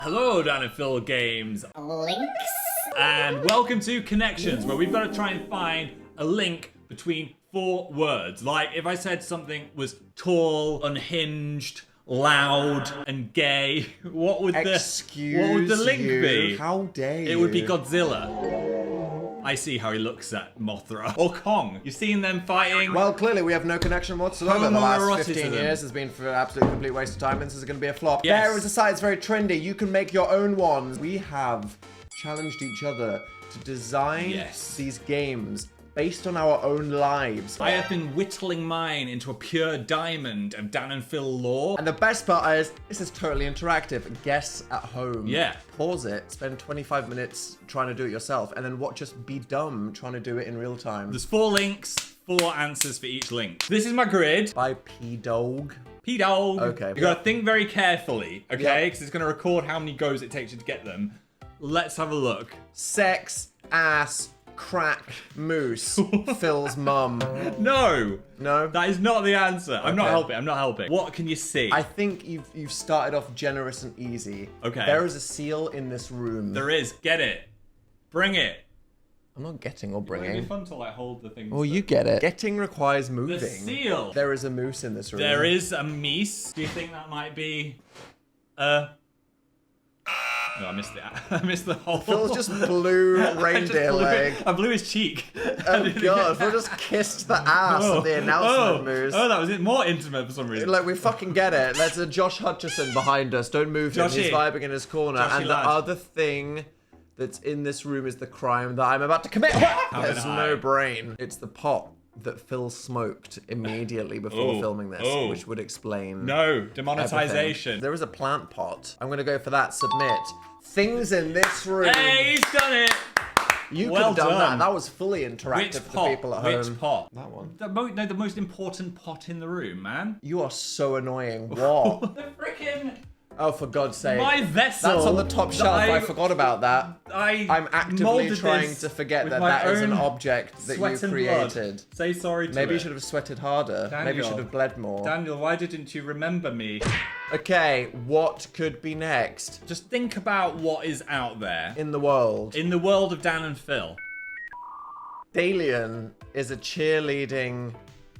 Hello, Dan and Phil Games. Links? And welcome to Connections, where we've got to try and find a link between 4 words. Like, if I said something was tall, unhinged, loud, and gay, what would the link be? How dare you? It would be Godzilla. I see how he looks at Mothra. Or Kong. You've seen them fighting. Well, clearly we have no connection whatsoever. The last Homoeroticism. 15 years has been for an absolute complete waste of time, and this is going to be a flop. Yes. There is a site that's very trendy. You can make your own ones. We have challenged each other to design these games based on our own lives. I have been whittling mine into a pure diamond of Dan and Phil lore. And the best part is, this is totally interactive. Guess at home. Yeah. Pause it, spend 25 minutes trying to do it yourself, and then watch us be dumb trying to do it in real time. There's 4 links, 4 answers for each link. This is my grid. By P-Dog. P-Dog. Okay. You gotta think very carefully, okay? Yep. Because it's gonna record how many goes it takes you to get them. Let's have a look. Sex, ass, crack, moose, Phil's mum. No! No? That is not the answer. I'm not Okay. helping, I'm not helping. What can you see? I think you've started off generous and easy. Okay. There is a seal in this room. There is. Get it. Bring it. I'm not getting or It'd be bringing. fun to like hold the thing. Well, you get it. Getting requires moving. The seal. There is a moose in this room. There is a meese. Do you think that might be No, I missed it. I missed the whole. Phil's just blew I just reindeer blew leg. I blew his cheek. Oh god, Phil just kissed the ass of the announcement moose. Oh, that was it. More intimate for some reason. Like, we fucking get it. There's a Josh Hutcherson behind us. Don't move him. He's Joshy. vibing in his corner. Joshy And the lad. other thing that's in this room is the crime that I'm about to commit. There's did no I? brain. It's the pot that Phil smoked immediately before Oh. filming this, Oh. which would explain No, everything. demonetization. There is a plant pot. I'm going to go for that. Submit. Things in this room. Hey, he's done it. You could well have done done. that. That was fully interactive Which for the pot? people at home. Which pot? That one. The most important pot in the room, man. You are so annoying. What? The frickin' Oh, for God's sake. my vessel. That's on the top that shelf. I forgot about that. I'm actively molded trying this to forget with that my that is an own object that sweat you and created. blood. Say sorry to Maybe it. you should have sweated harder. Maybe you Daniel. should have bled more. Daniel, why didn't you remember me? Okay, what could be next Just think about what is out there in the world? in the world of Dan and Phil. Dalian is a cheerleading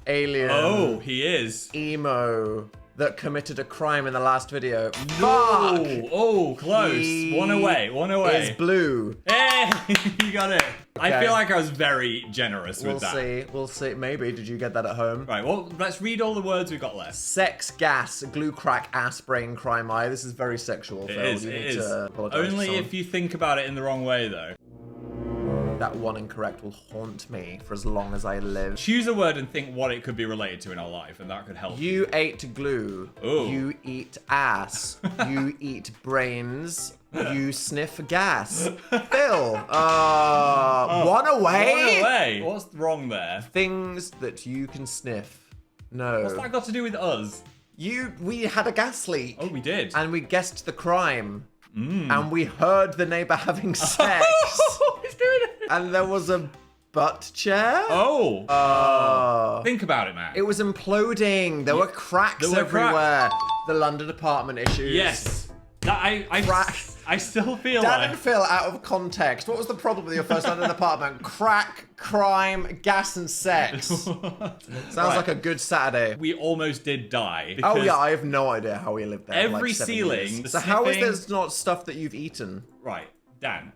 alien Oh, he is. emo that committed a crime in the last video. Oh, oh, close. He One away. One Is away. blue. Hey, you got it. I Okay. feel like I was very generous We'll with that. see. We'll see. Maybe. Did you get that at home? Right, well, let's read all the words we've got left. Sex, gas, glue, crack, ass, brain, crime, eye. This is very sexual, Phil. It is, You it need is. to apologize to Only someone. if you think about it in the wrong way, though. That one incorrect will haunt me for as long as I live. Choose a word and think what it could be related to in our life, and that could help. You ate glue. Ooh. You eat ass. You eat brains. You sniff gas. Phil. One away. One away. What's wrong there? Things that you can sniff. No. What's that got to do with us? We had a gas leak. Oh, we did. And we guessed the crime. And we heard the neighbor having sex. He's doing it. And there was a butt chair. Oh. Think about it, man. It was imploding. There were cracks there were everywhere. The London apartment issues. Yes. That I still feel Dan like. and Phil, out of context. What was the problem with your first London apartment? Crack, crime, gas, and sex. Sounds like a good Saturday. We almost did die. Oh because yeah, I have no idea how we lived there. for every like 7 ceiling, years. the So how is sniffing- this not stuff that you've eaten? Right, Dan.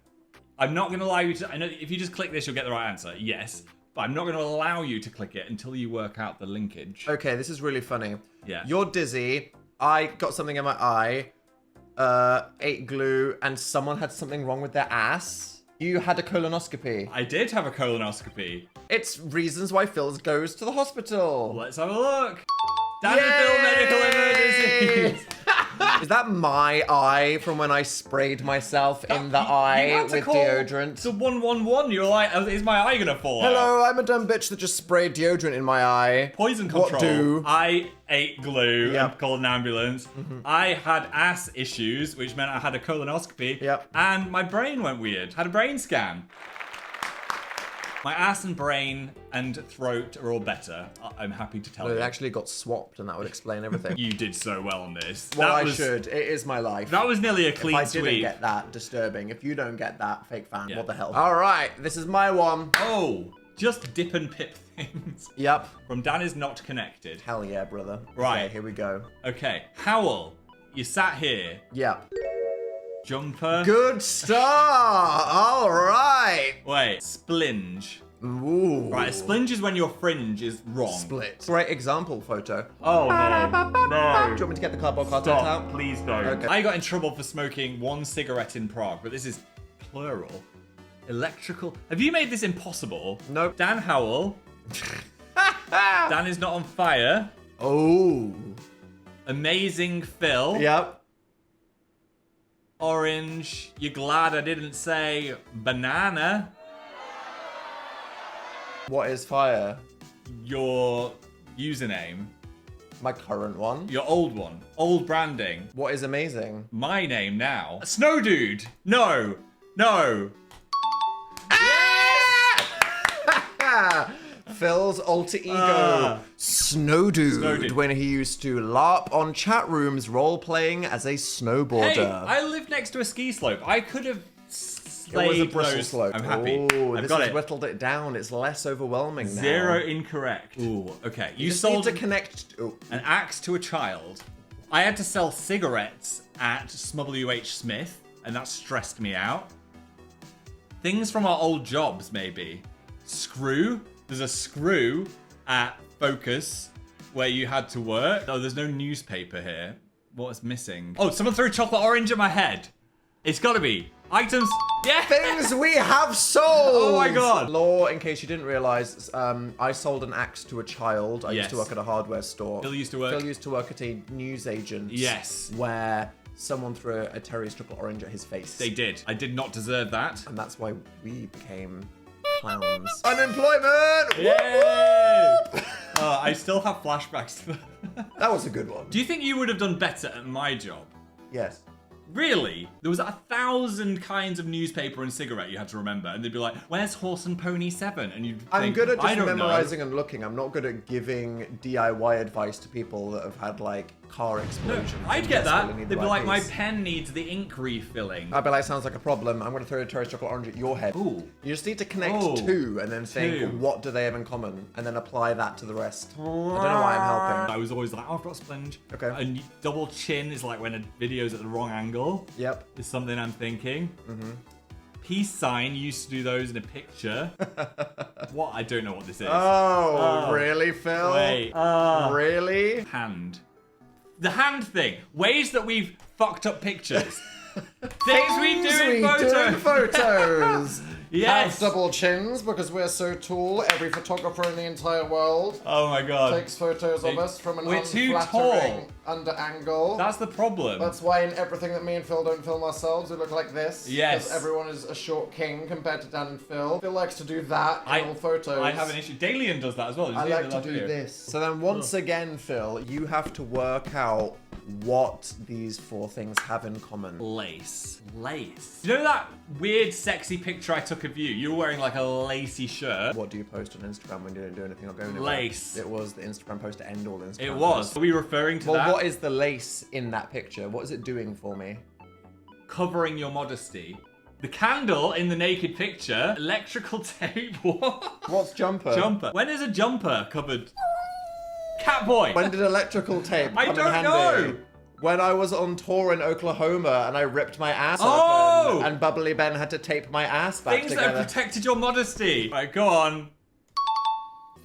I'm not going to allow you to. I know if you just click this, you'll get the right answer. Yes. But I'm not going to allow you to click it until you work out the linkage. Okay, this is really funny. Yeah. You're dizzy. I got something in my eye. Ate glue, and someone had something wrong with their ass. You had a colonoscopy. I did have a colonoscopy. It's reasons why Phil goes to the hospital. Let's have a look. Dan and Phil medical Yay! emergencies. Is that my eye from when I sprayed myself in the You eye had to with call deodorant? The 111. You're like, is my eye gonna fall out? Hello, I'm a dumb bitch that just sprayed deodorant in my eye. Poison control. What do? I ate glue Yep. and called an ambulance. I had ass issues, which meant I had a colonoscopy. Yep. And my brain went weird. Had a brain scan. My ass and brain and throat are all better. I'm happy to tell No, you. it actually got swapped, and that would explain everything. You did so well on this. Well, I should. It is my life. That was nearly a clean If I didn't sweep. get that, disturbing. If you don't get that, fake fan, Yeah. what the hell? All right, this is my one. Oh, just dip and pip things. Yep. From Dan is not connected. Hell yeah, brother. Right. Okay, here we go. Okay, Howell, you sat here. Yep. Jumper. Good start. All right. Wait, splinge. Ooh. Right, a splinge is when your fringe is wrong. Split. Great example photo. Oh no, Do you no. want me to get the cardboard cartons out? Please don't. Okay. I got in trouble for smoking one cigarette in Prague, but this is plural. Electrical. Have you made this impossible? Nope. Dan Howell. Dan is not on fire. Oh. Amazing Phil. Yep. Orange. You're glad I didn't say banana. What is fire? Your username. My current one. Your old one. Old branding. What is amazing? My name now. Snow Dude. No. No. Phil's alter ego, Snow Dude, Dude. when he used to LARP on chat rooms role-playing as a snowboarder. Hey, I live next to a ski slope. I could have It was a slayed bristle those. slope. I'm happy. Oh, I've this got has it. whittled it down. It's less overwhelming now. 0 incorrect. Ooh, okay. You Just sold need to connect. Oh, an axe to a child. I had to sell cigarettes at WH Smith, and that stressed me out. Things from our old jobs, maybe. Screw. There's a screw at Focus where you had to work. Oh, there's no newspaper here. What's missing? Oh, someone threw chocolate orange at my head. It's gotta be. Items. Yeah. things we have sold. Oh my God. Law, in case you didn't realize, I sold an axe to a child. I used to Yes. work at a hardware store. Phil used to work. Phil used to work at a newsagent. Yes. Where someone threw a Terry's chocolate orange at his face. They did. I did not deserve that. And that's why we became clowns. Unemployment! Yay! I still have flashbacks to that. That was a good one. Do you think you would have done better at my job? Yes. Really? There was 1,000 kinds of newspaper and cigarette you had to remember, and they'd be like, "Where's Horse and Pony 7?" And you'd I'm think, good at "I just don't know." memorizing and looking. I'm not good at giving DIY advice to people that have had like car No, explosions. I'd and get desperately that. need They'd the be right like, "My piece. pen needs the ink refilling." I'd be like, sounds like a problem. I'm going to throw a Terry's chocolate orange at your head. Ooh. You just need to connect Oh. two and then think, Two. what do they have in common? And then apply that to the rest. I don't know why I'm helping. I was always like, "Oh, I've got a sponge." Okay. And double chin is like when a video's at the wrong angle. Yep. Is something I'm thinking. Mm-hmm. Peace sign, you used to do those in a picture. What? I don't know what this is. Oh, really, Phil? Wait. Really? Hand. The hand thing. Ways that we've fucked up pictures. Things we do in photos. photos. Yes. Have double chins because we're so tall. Every photographer in the entire world Oh my god. takes photos of us from an We're too unflattering tall. under angle. That's the problem. That's why in everything that me and Phil don't film ourselves, we look like this. Yes. Because everyone is a short king compared to Dan and Phil. Phil likes to do that in all photos. I have an issue. Dalian does that as well. Did you I see it in like the to last do video? this. So then once again, Phil, you have to work out what these four things have in common. Lace. Lace. You know that weird, sexy picture I took of you? You were wearing like a lacy shirt. What do you post on Instagram when you don't do anything or go anywhere? Lace. It was the Instagram post to end all Instagram It was. posts. Are we referring to Well, that? what is the lace in that picture? What is it doing for me? Covering your modesty. The candle in the naked picture. Electrical tape. What? What's jumper? Jumper. When is a jumper covered? Catboy. When did electrical tape come I in don't handy? know. When I was on tour in Oklahoma and I ripped my ass Oh! open and Bubbly Ben had to tape my ass back Things together. that have protected your modesty. Right, go on.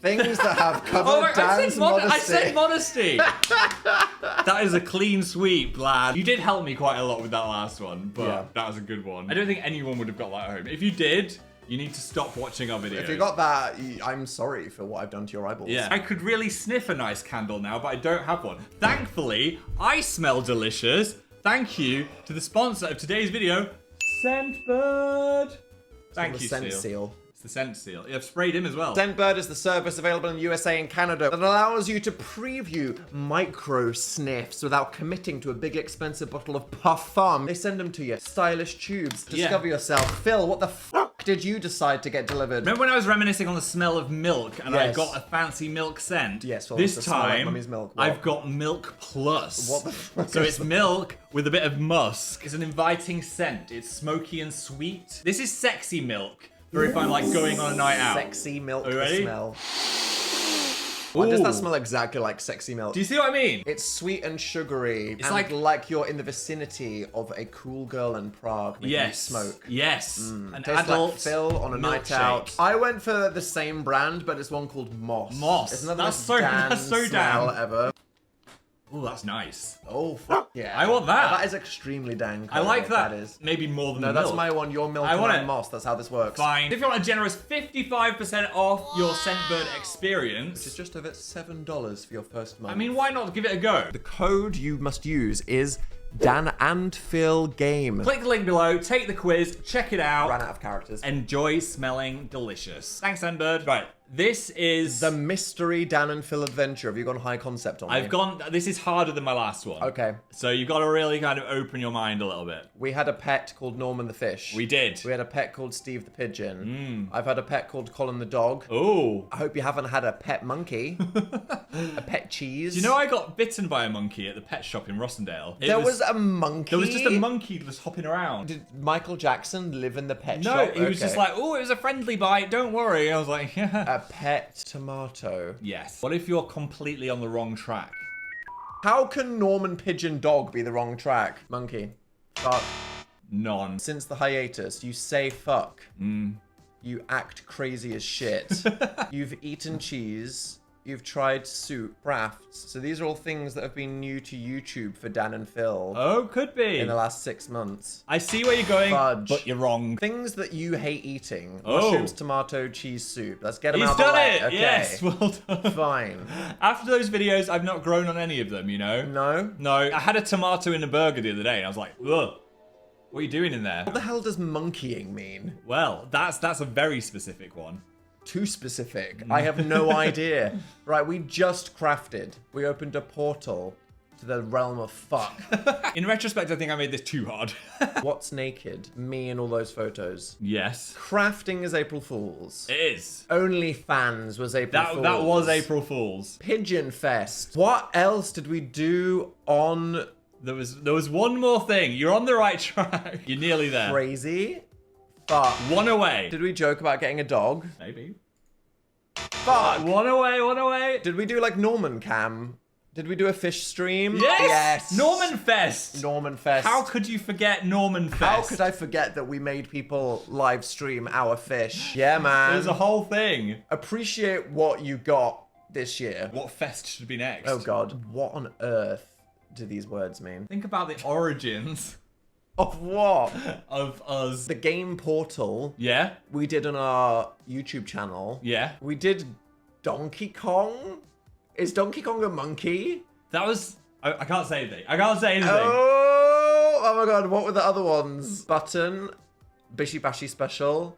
Things that have covered Oh my, Dan's modesty. I said modesty. That is a clean sweep, lad. You did help me quite a lot with that last one, but Yeah. that was a good one. I don't think anyone would have got that at home. If you did, you need to stop watching our videos. If you got that, I'm sorry for what I've done to your eyeballs. Yeah. I could really sniff a nice candle now, but I don't have one. Thankfully, I smell delicious. Thank you to the sponsor of today's video, Scentbird. Thank The you, scent Seal. seal. It's the scent seal. I've sprayed him as well. Scentbird is the service available in the USA and Canada that allows you to preview micro sniffs without committing to a big expensive bottle of parfum. They send them to you. Stylish tubes. Discover yourself. Phil, what the fuck did you decide to get delivered? Remember when I was reminiscing on the smell of milk and I Yes. got a fancy milk scent? Yes, well, this it's the smell like time mummy's milk. What? I've got Milk Plus. What the fuck So is it's that? milk with a bit of musk. It's an inviting scent. It's smoky and sweet. This is sexy milk for if I'm like going on a night out. Sexy milk Are you ready? smell. Why does that Ooh. smell exactly like sexy milk? Do you see what I mean? It's sweet and sugary. It's and like- you're in the vicinity of a cool girl in Prague making Yes. smoke. Yes. An Tastes adult like Phil on a night out. milkshake. I went for the same brand, but it's one called Moss. Moss. It's another That's most so- Dan that's so smell Dan. ever. Oh, that's nice. Oh, fuck yeah. I want that. That is extremely Dan. I like that. That is. Maybe more than No, the that's milk. my one. Your milk I and want I'm it. Moss. That's how this works. Fine. If you want a generous 55% off your Scentbird experience, It's just over $7 for your first month. I mean, why not give it a go? the code you must use is Dan and Phil Game. Click the link below, take the quiz, check it out. Ran out of characters. Enjoy smelling delicious. Thanks, Scentbird. Right, this is... The mystery Dan and Phil adventure. Have you gone high concept on me? I've gone... This is harder than my last one. Okay. So you've got to really kind of open your mind a little bit. We had a pet called Norman the fish. We did. We had a pet called Steve the pigeon. I've had a pet called Colin the dog. Oh. I hope you haven't had a pet monkey. A pet cheese. Do you know I got bitten by a monkey at the pet shop in Rossendale? There was a monkey? There was just a monkey just hopping around. Did Michael Jackson live in the pet No, shop? he was just like, oh, it was a friendly bite, don't worry. I was like, yeah. A pet tomato. Yes. What if you're completely on the wrong track? How can Norman Pigeon Dog be the wrong track? Monkey. Fuck. None. Since the hiatus, you say fuck. You act crazy as shit. You've eaten cheese. You've tried soup, crafts. So these are all things that have been new to YouTube for Dan and Phil Oh, could be. in the last 6 months. I see where you're going, Fudge. but you're wrong. Things that you hate eating. Oh. Mushrooms, tomato, cheese soup. Let's get them He's out of the done way. it! Okay. Yes, well done. Fine. After those videos, I've not grown on any of them, you know? No? No, I had a tomato in a burger the other day, and I was like, ugh, what are you doing in there? What the hell does monkeying mean? Well, that's a very specific one. Too specific. I have no idea. Right, we just crafted. We opened a portal to the realm of fuck. In retrospect, I think I made this too hard. What's naked? Me and all those photos. Yes. Crafting is April Fool's. It is. OnlyFans was April Fool's. That was April Fool's. Pigeon Fest. What else did we do on There was one more thing. You're on the right track. You're nearly there. Crazy? Fuck. One away. Did we joke about getting a dog? Maybe. Fuck. One away, one away. Did we do like Norman Cam? Did we do a fish stream? Yes! Norman Fest! Norman Fest. How could you forget Norman Fest? How could I forget that we made people live stream our fish? Yeah, man. There's a whole thing. Appreciate what you got this year. What fest should be next? Oh god, what on earth do these words mean? Think about the origins Of what? of us. The game portal Yeah? we did on our YouTube channel. Yeah? We did Donkey Kong. Is Donkey Kong a monkey? That was... I can't say anything. I can't say anything. Oh my god, what were the other ones? Button, Bishy Bashy Special,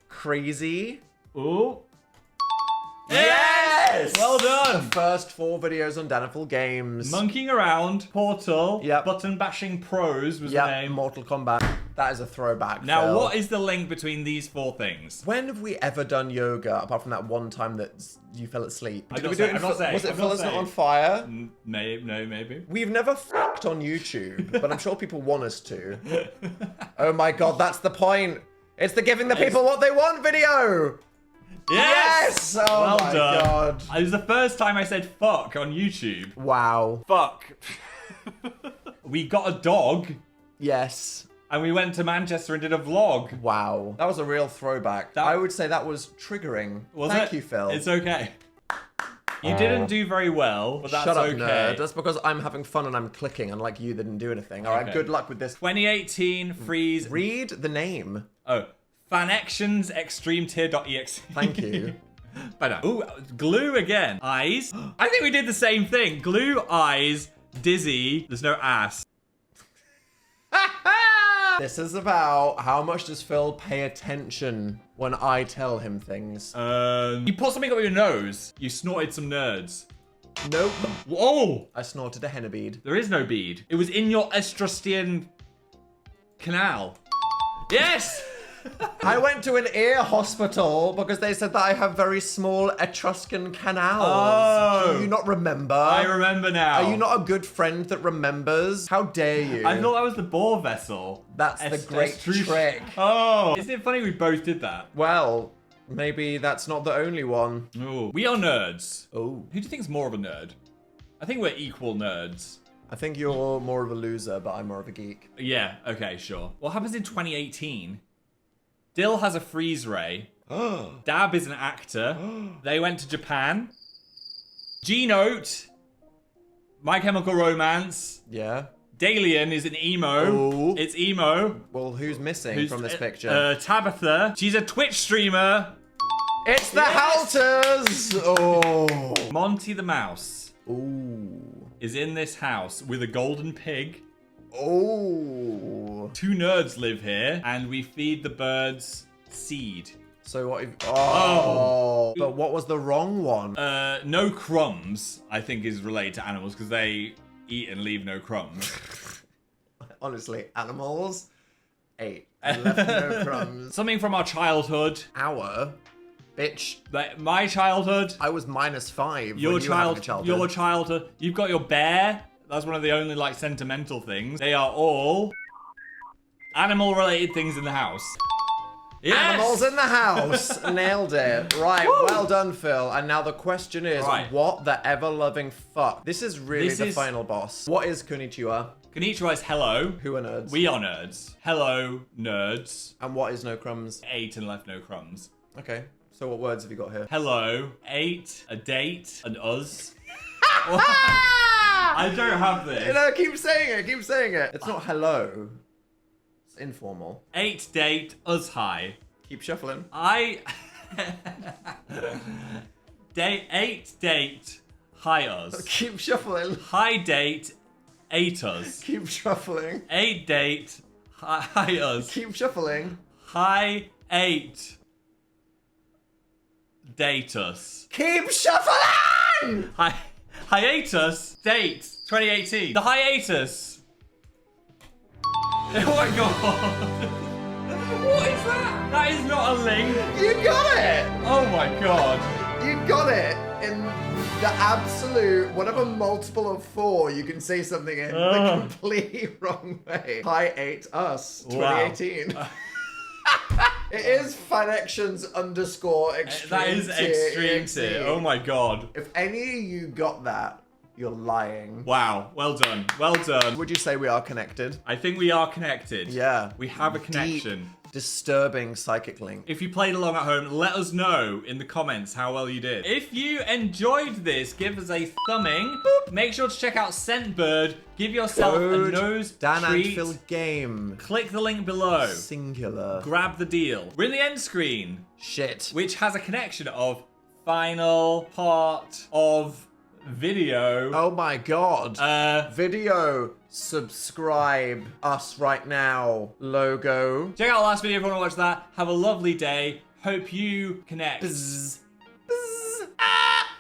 Crazy. Ooh. Yes! Well done! First 4 videos on Daniful Games. Monkeying Around, Portal, Yep. Button Bashing Pros was the Yep, name. Mortal Kombat. That is a throwback. Now, Phil. what is the link between these 4 things? When have we ever done yoga apart from that one time that you fell asleep? I'm Did not we do saying- it in I'm not saying, Was it I'm Phil not Is Not saying. on Fire? Maybe. We've never fucked on YouTube, but I'm sure people want us to. Oh my god, that's the point. It's the giving the people what they want video. Yes! Oh well my done. god. It was the first time I said fuck on YouTube. Wow. Fuck. We got a dog Yes. and we went to Manchester and did a vlog. Wow. That was a real throwback. I would say that was triggering. Was Thank it? you, Phil. It's okay. You didn't do very well, but that's Shut up, okay. nerd. That's because I'm having fun and I'm clicking, unlike you that didn't do anything. All right, Okay. good luck with this. 2018 freeze. Read the name. Oh, Fanactions Extreme Tier.exe. Thank you. Ooh, glue again. Eyes. I think we did the same thing. Glue, eyes, dizzy. There's no ass. This is about how much does Phil pay attention when I tell him things. You put something up your nose. You snorted some nerds. Nope. Whoa! I snorted a henna bead. There is no bead. It was in your Estrastian canal. Yes! I went to an ear hospital because they said that I have very small Etruscan canals. Oh. Do you not remember? I remember now. Are you not a good friend that remembers? How dare you? I thought that was the boar vessel. That's the great Estrush. trick. Oh. Isn't it funny we both did that? Well, maybe that's not the only one. Ooh. We are nerds. Oh. Who do you think's more of a nerd? I think we're equal nerds. I think you're more of a loser, but I'm more of a geek. Yeah, okay, sure. What happens in 2018? Dill has a freeze ray. Dab is an actor. They went to Japan. G-Note. My Chemical Romance. Yeah. Dalian is an emo. Ooh. It's emo. Well, who's missing from this picture? Tabitha. She's a Twitch streamer. It's the Halters! Oh. Monty the Mouse Ooh. is in this house with a golden pig. Oh. 2 nerds live here, and we feed the birds seed. So what if... Oh. But what was the wrong one? No crumbs, I think, is related to animals, because they eat and leave no crumbs. Honestly, animals ate and left no crumbs. Something from our childhood. Our? Bitch. Like my childhood. I was -5. Your when you were having a childhood. Your childhood. You've got your bear. That's one of the only, like, sentimental things. They are all animal-related things in the house. Yes! Animals in the house. Nailed it. Right, Woo! well done, Phil. And now the question is, Right. what the ever-loving fuck? This is really the is- final boss. What is Konnichiwa? Konnichiwa is hello. Who are nerds? We are nerds. Hello, nerds. And what is no crumbs? Ate and left no crumbs. Okay, so what words have you got here? Hello, ate, a date, and us. I don't have this. No, keep saying it, keep saying it. It's not hello. It's informal. 8 date, us high. Keep shuffling. I... 8 date, hi us. Keep shuffling. High date, 8 us. Keep shuffling. 8 date, hi us. Keep shuffling. High 8 date us. Keep shuffling! Hiatus date 2018. The hiatus. Oh my god. What is that? That is not a link. You got it! Oh my god. You got it! In the absolute, whatever multiple of 4, you can say something in the completely wrong way. Hi 8 us, 2018. Wow. It is Fanections _ extreme. That is extreme tier. Oh my god. If any of you got that, you're lying. Wow. Well done. Well done. Would you say we are connected? I think we are connected. Yeah. We have a connection. Deep, disturbing psychic link. If you played along at home, let us know in the comments how well you did. If you enjoyed this, give us a thumbing. Boop. Make sure to check out Scentbird. Give yourself Code a nose Dan treat. and Phil game. Click the link below. Singular. Grab the deal. We're in the end screen, Shit. which has a connection of final part of video. Oh my god. Uh, Video. Subscribe us right now. Logo. check out the last video if you want to watch that. Have a lovely day. Hope you connect. Bzz.